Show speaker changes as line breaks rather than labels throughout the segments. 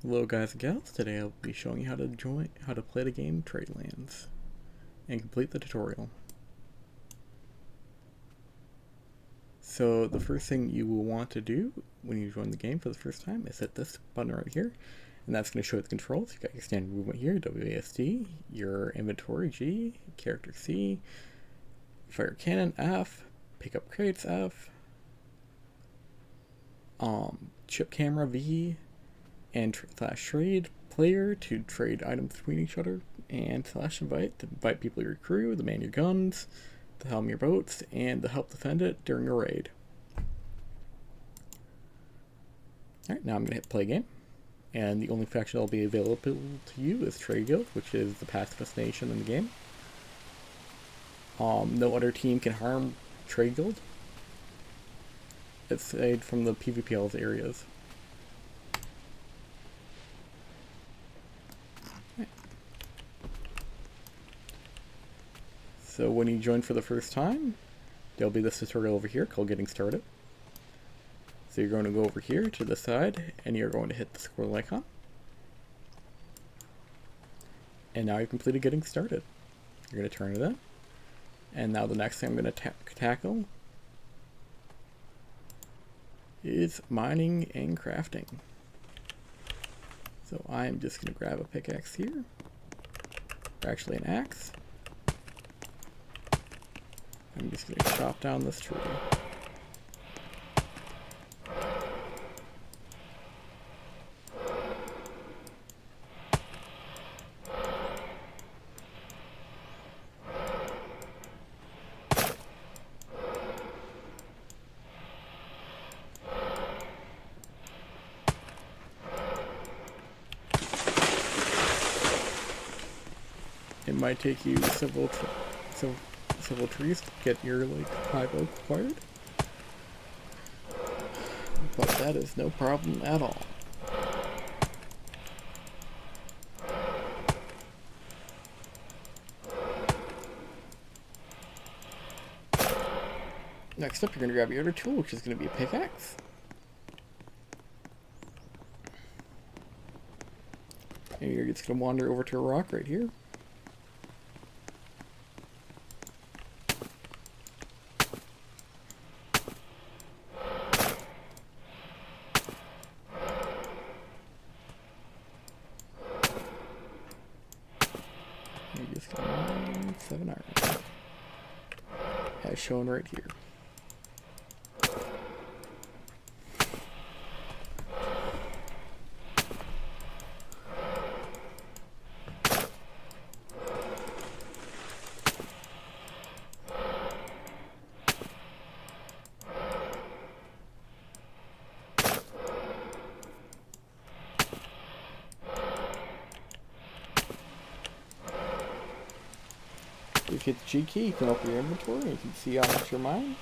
Hello guys and gals, today I'll be showing you how to play the game Tradelands and complete the tutorial. So the first thing you will want to do when you join the game for the first time is hit this button right here, and that's going to show you the controls. You got your standard movement here, WASD, your inventory G, character C, fire cannon F, pick up crates F, ship camera V, and /trade player to trade items between each other, and /invite to invite people to your crew, to man your guns, to helm your boats, and to help defend it during a raid. Alright, now I'm going to hit play game, and the only faction that will be available to you is Trade Guild, which is the passive destination in the game. No other team can harm Trade Guild, aside from the PvPL's areas. So when you join for the first time, there'll be this tutorial over here called Getting Started. So you're going to go over here to the side, and you're going to hit the squirrel icon. And now you've completed Getting Started. You're going to turn it in. And now the next thing I'm going to tackle is mining and crafting. So I'm just going to grab a pickaxe here, or actually an axe. I'm just going to chop down this tree. It might take you several trees to get your high oak acquired, but that is no problem at all. Next up, you're going to grab your other tool, which is going to be a pickaxe. And you're just going to wander over to a rock right here. You're just going to mine 7 iron, as shown right here. If you hit the G key, you can open your inventory and you can see how much you're mined.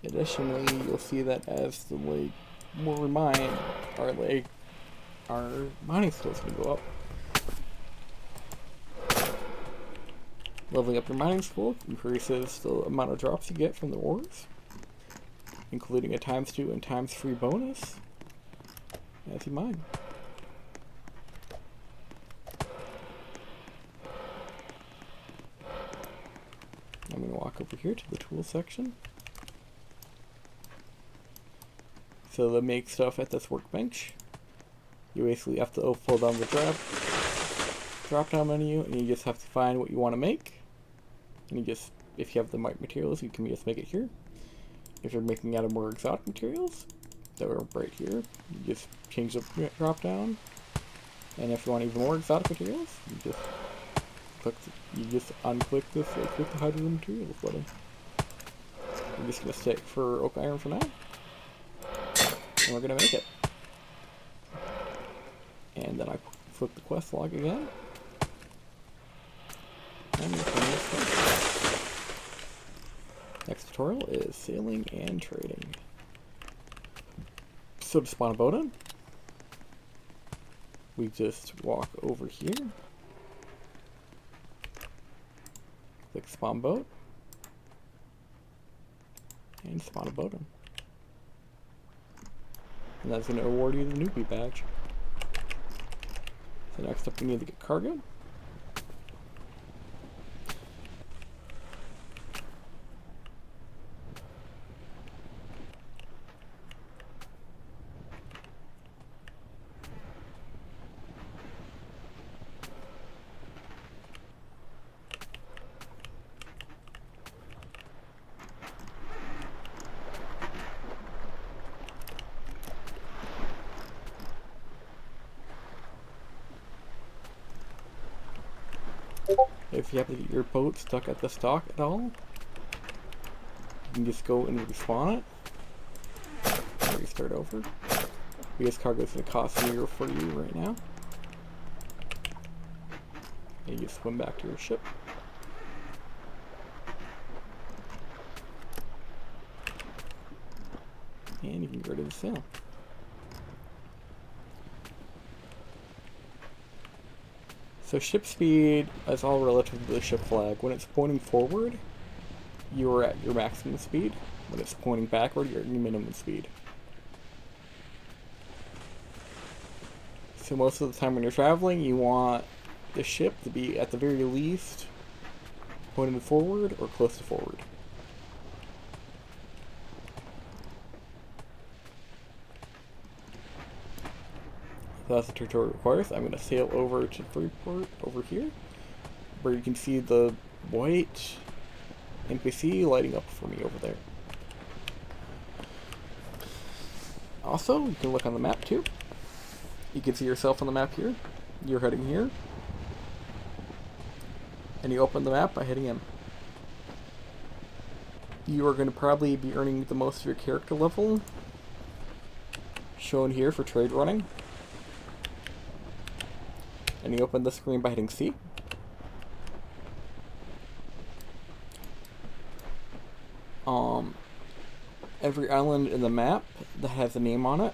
Additionally, you'll see that as the more we mine, our mining skills can go up. Leveling up your mining skill increases the amount of drops you get from the ores, including a ×2 and ×3 bonus as you mine. I'm going to walk over here to the tool section. So to make stuff at this workbench, you basically have to pull down the drop down menu, and you just have to find what you want to make. And you just, if you have the right materials, you can just make it here. If you're making out of more exotic materials, they're right here. You just change the drop down. And if you want even more exotic materials, you just unclick this, click the hydrogen materials button. I'm just gonna stick for oak iron for now, and we're gonna make it. And then I flip the quest log again. And return this quest. Next tutorial is sailing and trading. So to spawn a boat in, we just walk over here, click spawn boat, and spawn a boat in. And that's going to award you the newbie badge. So next up we need to get cargo. If you happen to get your boat stuck at this dock at all, you can just go and respawn it, and restart over, because cargo is going to cost zero for you right now. And you swim back to your ship. And you can get rid of the sail. So ship speed is all relative to the ship flag. When it's pointing forward, you are at your maximum speed. When it's pointing backward, you're at your minimum speed. So most of the time when you're traveling, you want the ship to be at the very least pointing forward or close to forward. So that's what the tutorial requires. I'm going to sail over to Freeport over here, where you can see the white NPC lighting up for me over there. Also, you can look on the map too. You can see yourself on the map here. You're heading here. And you open the map by hitting M. You are going to probably be earning the most of your character level, shown here for trade running. And you open the screen by hitting C. Every island in the map that has a name on it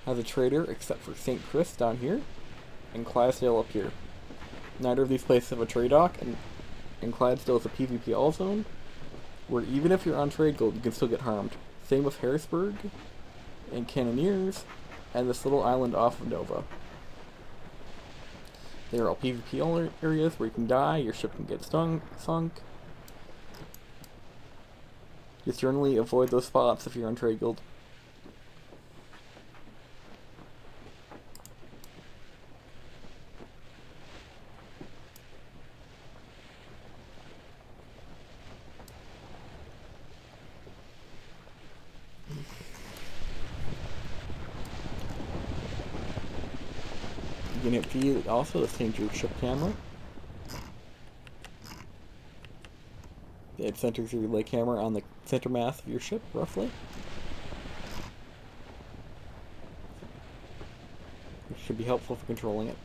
has a trader, except for St. Chris down here and Clydesdale up here. Neither of these places have a trade dock, and Clydesdale is a PvP all zone, where even if you're on trade gold, you can still get harmed. Same with Harrisburg and Cannoneers and this little island off of Nova. They are all PvP areas where you can die, your ship can get sunk. Just generally avoid those spots if you're on trade guild. You can hit V also to change your ship camera. It centers your relay camera on the center mass of your ship, roughly. Which should be helpful for controlling it.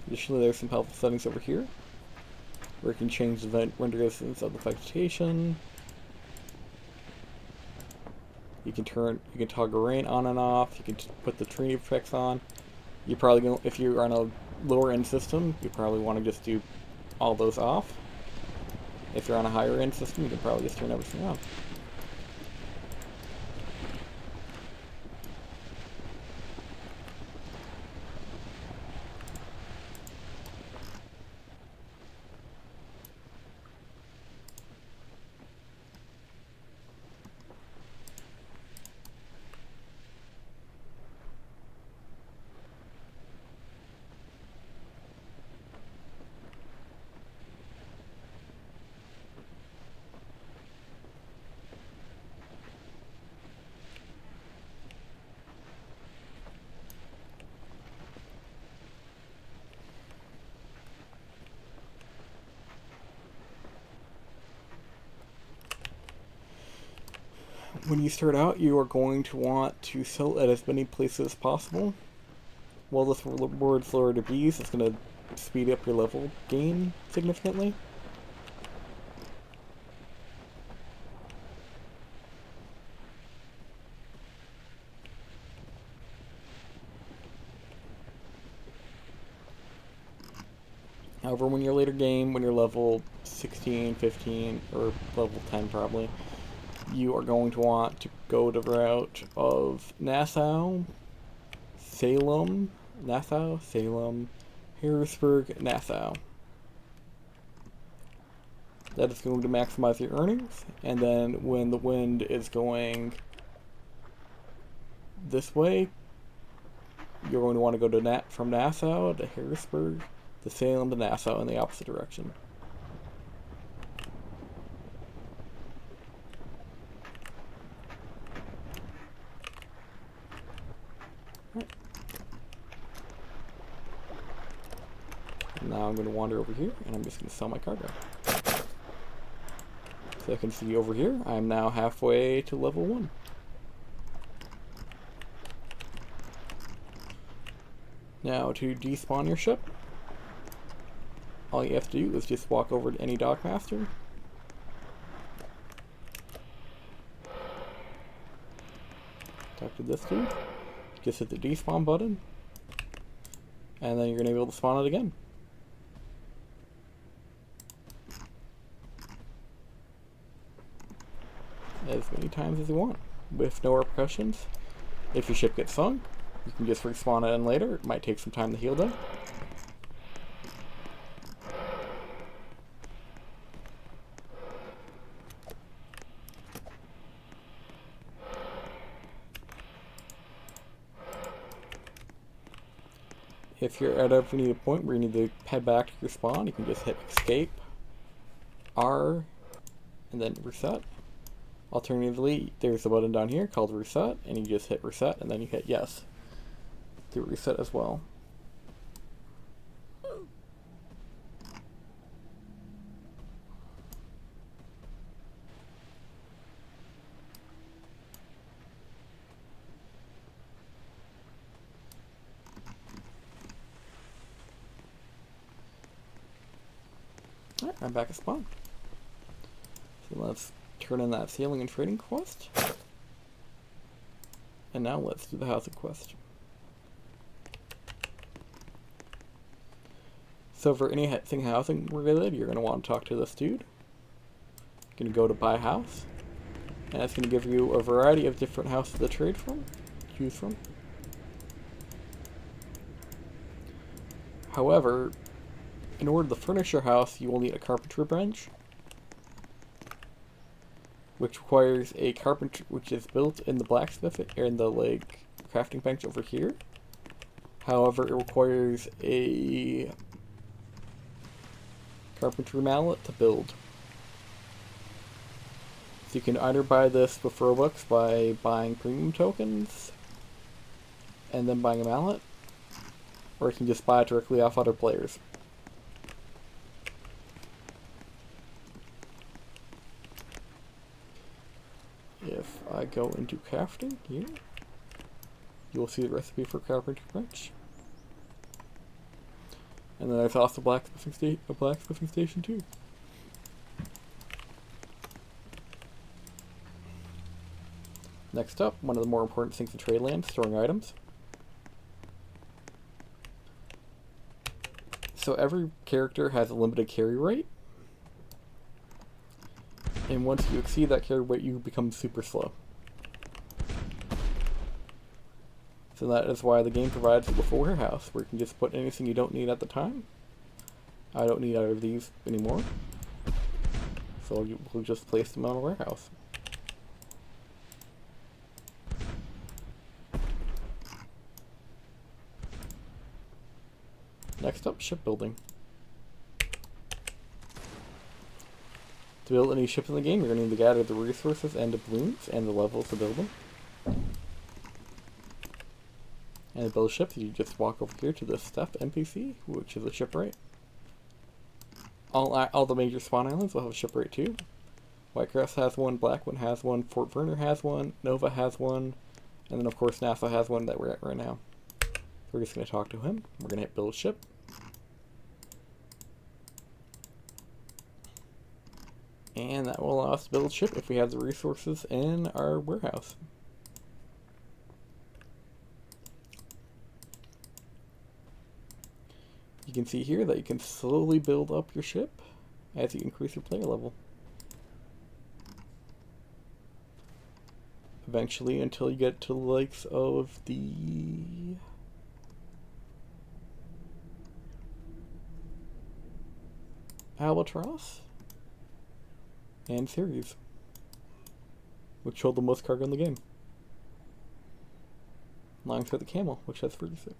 Additionally, there's some helpful settings over here, where you can change the render distance of the vegetation. You can toggle rain on and off. You can put the tree effects on. You probably gonna, if you're on a lower end system, you probably want to just do all those off. If you're on a higher end system, you can probably just turn everything on. When you start out, you are going to want to sell at as many places as possible. While this reward's lower to bees, it's going to speed up your level gain significantly. However, when you're later game, when you're level 16, 15, or level 10 probably, you are going to want to go the route of Nassau, Salem, Harrisburg, Nassau. That is going to maximize your earnings, and then when the wind is going this way, you're going to want to go to from Nassau to Harrisburg, to Salem to Nassau in the opposite direction. Now I'm going to wander over here, and I'm just going to sell my cargo. So I can see over here, I'm now halfway to level 1. Now to despawn your ship, all you have to do is just walk over to any dockmaster. Talk to this dude. Just hit the despawn button, and then you're going to be able to spawn it again. As many times as you want, with no repercussions. If your ship gets sunk, you can just respawn it in later. It might take some time to heal though. If you're at a needed point where you need to head back to your spawn, you can just hit escape, R, and then reset. Alternatively, there's a button down here called reset, and you just hit reset, and then you hit yes to reset as well. Alright, I'm back at spawn. So let's turn in that sailing and trading quest. And now let's do the housing quest. So for anything housing related, you're going to want to talk to this dude. You're going to go to buy house. And it's going to give you a variety of different houses to trade from, choose from. However, in order to furnish your house, you will need a carpentry bench, which requires a carpenter, which is built in the blacksmith or in the crafting bench over here. However, it requires a carpentry mallet to build. So you can either buy this with Robux by buying premium tokens and then buying a mallet, or you can just buy it directly off other players. If I go into crafting here, you will see the recipe for carpentry bench. And then there's also a blacksmithing station too. Next up, one of the more important things in Tradelands, storing items. So every character has a limited carry rate. And once you exceed that carry rate, you become super slow. So that is why the game provides you with a warehouse, where you can just put anything you don't need at the time. I don't need either of these anymore. So you will just place them on a warehouse. Next up, shipbuilding. To build any ships in the game, you're going to need to gather the resources and the balloons and the levels to build them. And to build ships, you just walk over here to the Step NPC, which is a shipwright. All the major spawn islands will have a shipwright too. Whitecrest has one, Blackwood has one, Fort Verner has one, Nova has one, and then of course NASA has one that we're at right now. So we're just going to talk to him. We're going to hit build ship. And that will allow us to build a ship if we have the resources in our warehouse. You can see here that you can slowly build up your ship as you increase your player level. Eventually, until you get to the likes of the Albatross and Series, which hold the most cargo in the game, alongside the Camel, which has 36.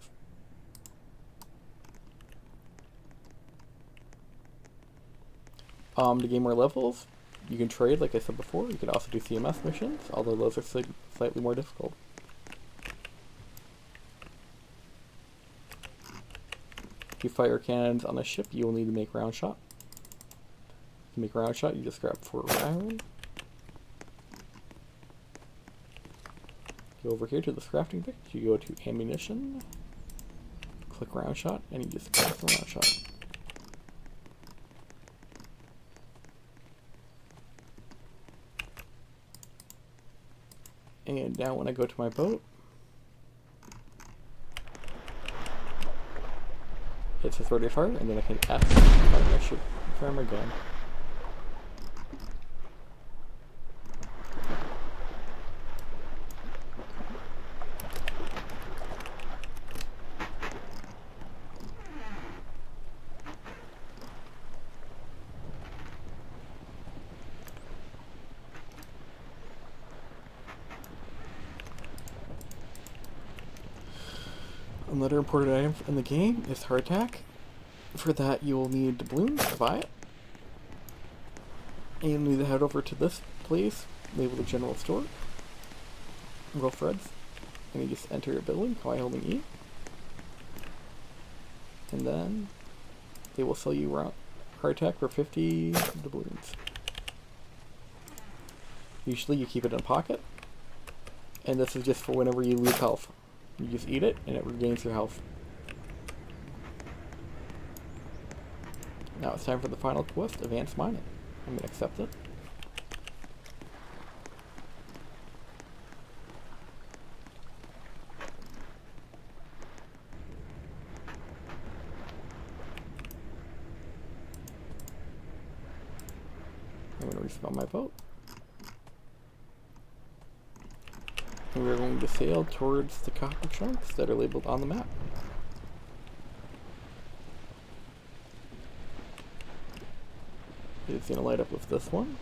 To gain more levels, you can trade, like I said before. You can also do CMS missions, although those are slightly more difficult. If you fire cannons on a ship, you will need to make round shot. To make round shot, you just grab 4 iron. Go over here to this crafting page, you go to ammunition, click round shot, and you just craft the round shot. And now when I go to my boat, it says ready to fire, and then I can F fire my ship, fire my gun. Another important item in the game is Hard Tack. For that, you will need doubloons to buy it. And you'll need to head over to this place, labeled the General Store. Roll threads. And you just enter your building by holding E. And then they will sell you Hard Tack for 50 doubloons. Usually you keep it in a pocket. And this is just for whenever you lose health. You just eat it, and it regains your health. Now it's time for the final quest, Advanced Mining. I'm going to accept it. I'm going to respawn my boat. And we're going to sail towards the copper chunks that are labeled on the map. It's going to light up with this one.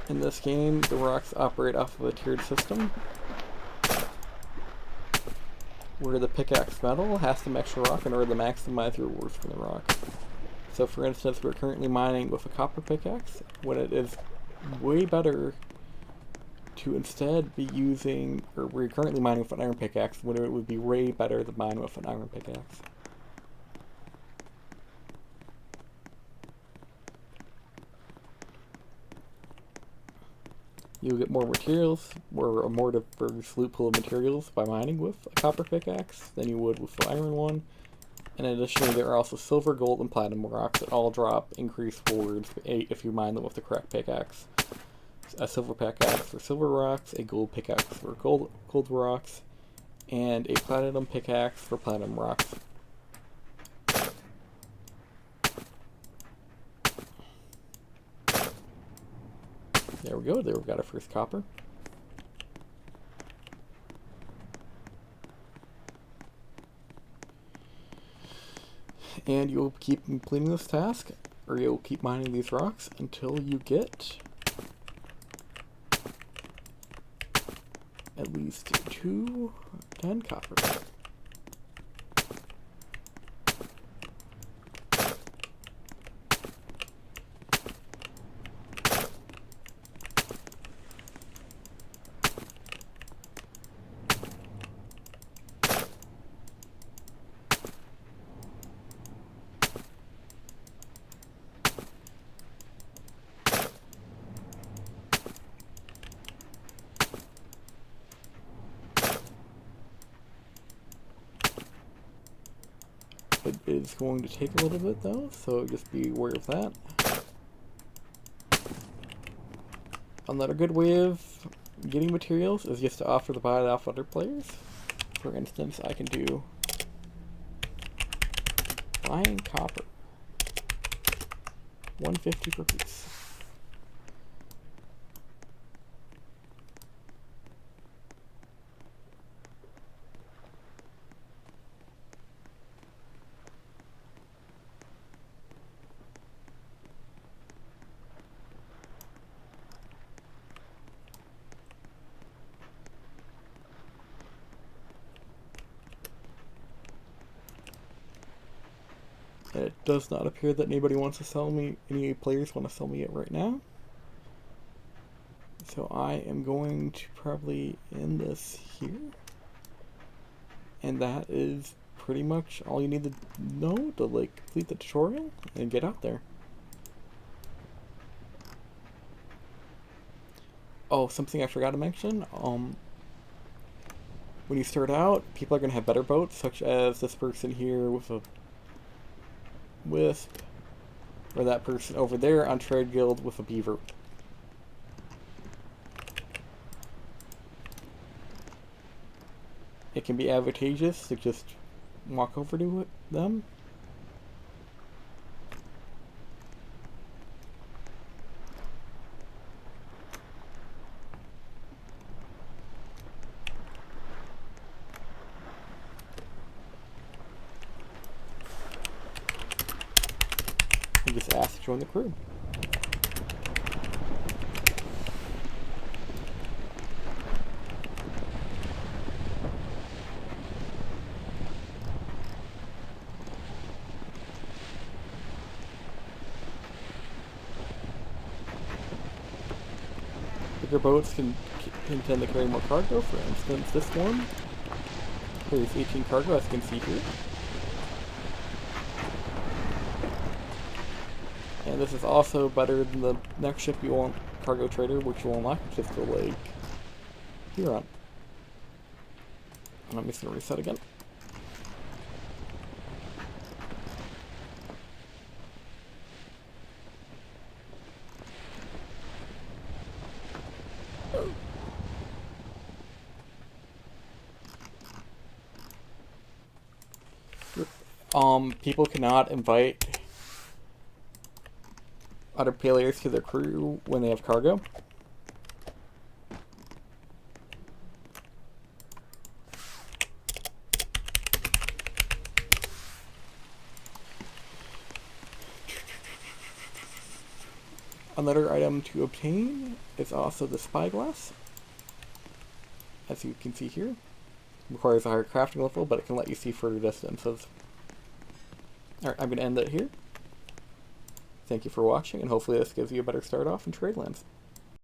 In this game, the rocks operate off of a tiered system, where the pickaxe metal has to match the rock in order to maximize your rewards from the rock. So for instance, we're currently mining with a copper pickaxe, when it is way better to instead be using, or we're currently mining with an iron pickaxe, when it would be way better to mine with an iron pickaxe. You'll get more materials, or a more diverse loot pool of materials by mining with a copper pickaxe than you would with the iron one. And additionally, there are also silver, gold, and platinum rocks that all drop increased rewards if you mine them with the correct pickaxe. A silver pickaxe for silver rocks, a gold pickaxe for gold rocks, and a platinum pickaxe for platinum rocks. There we go, there we've got our first copper. And you'll keep completing this task, or you'll keep mining these rocks until you get at least 210 copper. It is going to take a little bit though, so just be aware of that. Another good way of getting materials is just to offer to buy it off other players. For instance, I can do buying copper, 150 per piece. And it does not appear that anybody wants to sell me, any players want to sell me it right now. So I am going to probably end this here. And that is pretty much all you need to know to like complete the tutorial and get out there. Oh, something I forgot to mention. When you start out, people are going to have better boats, such as this person here with a wisp, or that person over there on Trade Guild with a beaver. It can be advantageous to just walk over to them. And just ask to join the crew. Bigger boats can tend to carry more cargo. For instance, this one carries 18 cargo, as you can see here. And this is also better than the next ship you want, Cargo Trader, which you will unlock, which is the Lake Huron. And I'm just going to reset again. People cannot invite other players to their crew when they have cargo. Another item to obtain is also the Spyglass. As you can see here, it requires a higher crafting level, but it can let you see further distances. Alright, I'm going to end it here. Thank you for watching, and hopefully this gives you a better start off in Tradelands.